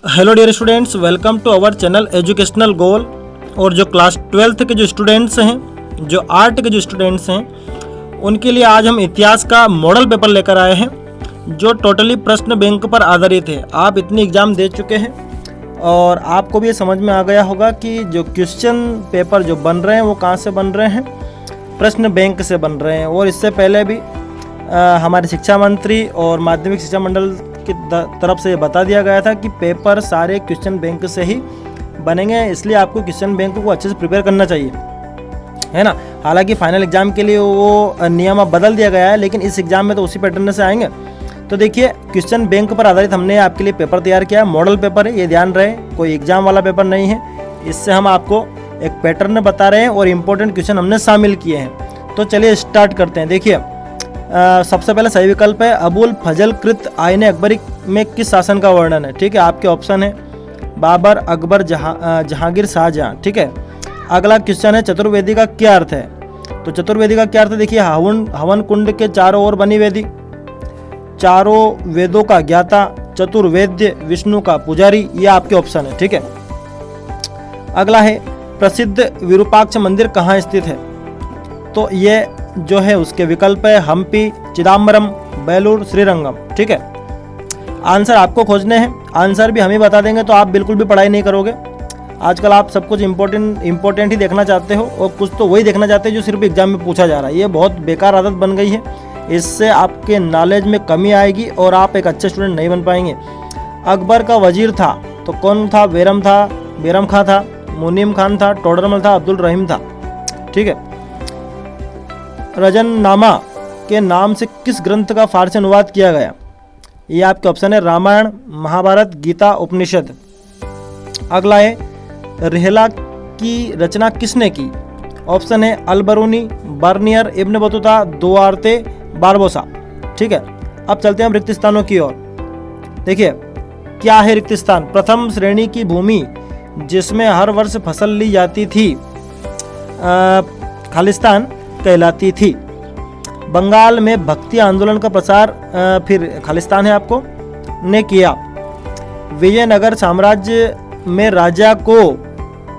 Hello dear students, welcome to our channel educational goal. और जो class 12th के जो स्टूडेंट्स हैं, जो आर्ट के जो स्टूडेंट्स हैं, उनके लिए आज हम इतिहास का मॉडल पेपर लेकर आए हैं जो टोटली प्रश्न बैंक पर आधारित है। आप इतनी एग्ज़ाम दे चुके हैं और आपको भी ये समझ में आ गया होगा कि जो क्वेश्चन पेपर जो बन रहे हैं वो कहाँ से बन रहे हैं, प्रश्न बैंक से बन रहे हैं। और इससे पहले भी हमारे शिक्षा मंत्री और माध्यमिक शिक्षा मंडल की तरफ से बता दिया गया था कि पेपर सारे क्वेश्चन बैंक से ही बनेंगे, इसलिए आपको क्वेश्चन बैंक को अच्छे से प्रिपेयर करना चाहिए, है ना। हालांकि फाइनल एग्जाम के लिए वो नियम अब बदल दिया गया है, लेकिन इस एग्जाम में तो उसी पैटर्न से आएंगे। तो देखिए, क्वेश्चन बैंक पर आधारित हमने आपके लिए पेपर तैयार किया है। मॉडल पेपर है, ये ध्यान रहे, कोई एग्जाम वाला पेपर नहीं है। इससे हम आपको एक पैटर्न बता रहे हैं और इम्पोर्टेंट क्वेश्चन हमने शामिल किए हैं। तो चलिए स्टार्ट करते हैं। देखिए, सबसे पहले सही विकल्प है अबुल फजल कृत आईने अकबरी में किस शासन का वर्णन है। ठीक है, आपके ऑप्शन है बाबर, अकबर, जहांगीर, शाहजहां। ठीक है, अगला क्वेश्चन है चतुर्वेदी का क्या अर्थ है। तो चतुर्वेदी का क्या अर्थ है, देखिए हवन कुंड के चारों ओर बनी वेदी, चारों वेदों का ज्ञाता, चतुर्वेद्य, विष्णु का पुजारी, ये आपके ऑप्शन है। ठीक है, अगला है प्रसिद्ध विरूपाक्ष मंदिर कहाँ स्थित है। तो ये जो है उसके विकल्प है हम्पी, चिदम्बरम, बेलूर, श्रीरंगम। ठीक है, आंसर आपको खोजने हैं, आंसर भी हम ही बता देंगे, तो आप बिल्कुल भी पढ़ाई नहीं करोगे। आजकल आप सब कुछ इम्पोर्टेंट ही देखना चाहते हो और कुछ तो वही देखना चाहते हो जो सिर्फ एग्जाम में पूछा जा रहा है। ये बहुत बेकार आदत बन गई है, इससे आपके नॉलेज में कमी आएगी और आप एक अच्छे स्टूडेंट नहीं बन पाएंगे। अकबर का वजीर था तो कौन था, बैरम खां था, मुनीम खान था, टोडरमल था, अब्दुल रहीम था। ठीक है, रजननामा के नाम से किस ग्रंथ का फारसी अनुवाद किया गया। ये आपके ऑप्शन है रामायण, महाभारत, गीता, उपनिषद। अगला है रेहला की रचना किसने की। ऑप्शन है Alberuni, Bernier, Ibn Battuta, Duarte, Barbosa. ठीक है, अब चलते हैं हम रिक्त स्थानों की ओर। देखिए, क्या है रिक्त स्थान। प्रथम श्रेणी की भूमि जिसमें हर वर्ष फसल ली जाती थी खालिस्तान कहलाती थी। बंगाल में भक्ति आंदोलन का प्रसार फिर खालिस्तान है आपको ने किया। विजयनगर साम्राज्य में राजा को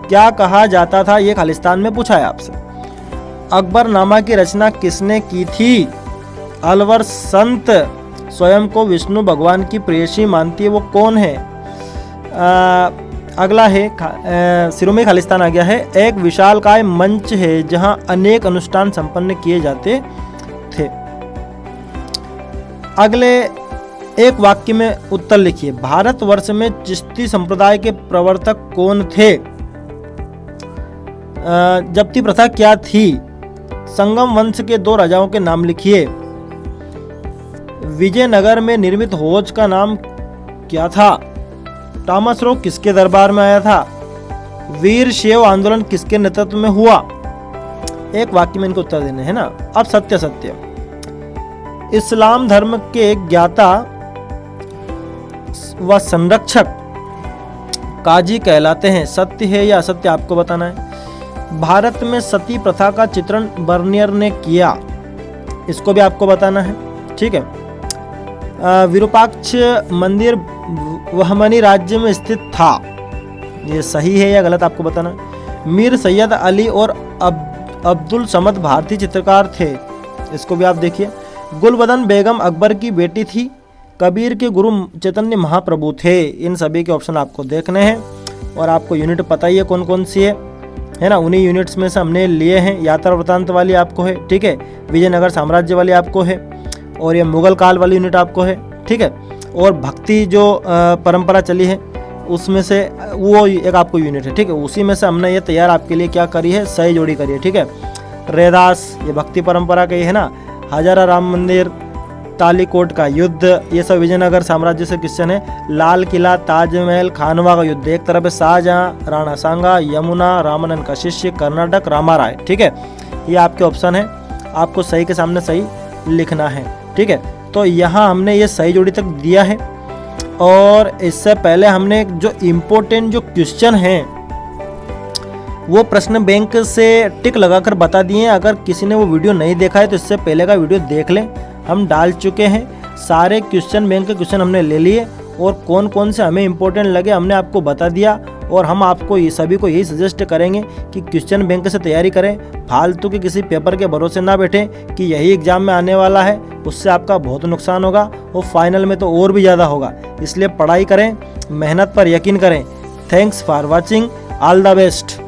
क्या कहा जाता था, ये खालिस्तान में पूछा है आपसे। अकबरनामा की रचना किसने की थी। अलवर संत स्वयं को विष्णु भगवान की प्रेयसी मानती है, वो कौन है। अगला है सिरोमणि खालिस्तान आ गया है। एक विशालकाय मंच है जहां अनेक अनुष्ठान संपन्न किए जाते थे। अगले एक वाक्य में उत्तर लिखिए। भारतवर्ष में चिश्ती संप्रदाय के प्रवर्तक कौन थे। जब्ती प्रथा क्या थी। संगम वंश के 2 राजाओं के नाम लिखिए। विजयनगर में निर्मित हौज का नाम क्या था। टॉमस रो किसके दरबार में आया था। वीर शैव आंदोलन किसके नेतृत्व में हुआ। एक वाक्य में इनको उत्तर देने हैं ना। अब सत्य इस्लाम धर्म के ज्ञाता व संरक्षक काजी कहलाते हैं। सत्य है या असत्य आपको बताना है। भारत में सती प्रथा का चित्रण बर्नियर ने किया, इसको भी आपको बताना है। ठीक है, विरूपाक्ष मंदिर बहमनी राज्य में स्थित था, ये सही है या गलत आपको बताना है। मीर सैयद अली और अब्दुल समद भारतीय चित्रकार थे, इसको भी आप देखिए। गुलबदन बेगम अकबर की बेटी थी। कबीर के गुरु चैतन्य महाप्रभु थे। इन सभी के ऑप्शन आपको देखने हैं और आपको यूनिट पता ही है कौन कौन सी है ना। उन्हीं यूनिट्स में से हमने लिए हैं। यात्रा वृतांत वाली आपको है, ठीक है। विजयनगर साम्राज्य वाली आपको है और ये मुगल काल वाली यूनिट आपको है, ठीक है। और भक्ति जो परंपरा चली है उसमें से वो एक आपको यूनिट है, ठीक है। उसी में से हमने ये तैयार आपके लिए क्या करी है, सही जोड़ी करी है, ठीक है। रैदास ये भक्ति परंपरा का ही है ना। हजारा राम मंदिर, तालीकोट का युद्ध, ये सब विजयनगर साम्राज्य से क्वेश्चन है। लाल किला, ताजमहल, खानवा का युद्ध। एक तरफ है शाहजहां, राणा सांगा, यमुना, रामानंद का शिष्य, कर्नाटक, रामाराय, ठीक है। ये आपके ऑप्शन है, आपको सही के सामने सही लिखना है, ठीक है। तो यहाँ हमने ये सही जोड़ी तक दिया है और इससे पहले हमने जो इम्पोर्टेंट जो क्वेश्चन हैं वो प्रश्न बैंक से टिक लगाकर बता दिए हैं। अगर किसी ने वो वीडियो नहीं देखा है तो इससे पहले का वीडियो देख लें, हम डाल चुके हैं। सारे क्वेश्चन बैंक के क्वेश्चन हमने ले लिए और कौन कौन से हमें इम्पोर्टेंट लगे हमने आपको बता दिया। और हम आपको ये सभी को यही सजेस्ट करेंगे कि क्वेश्चन बैंक से तैयारी करें, फालतू के किसी पेपर के भरोसे ना बैठें कि यही एग्ज़ाम में आने वाला है, उससे आपका बहुत नुकसान होगा और फाइनल में तो और भी ज़्यादा होगा। इसलिए पढ़ाई करें, मेहनत पर यकीन करें। Thanks for watching, all the best.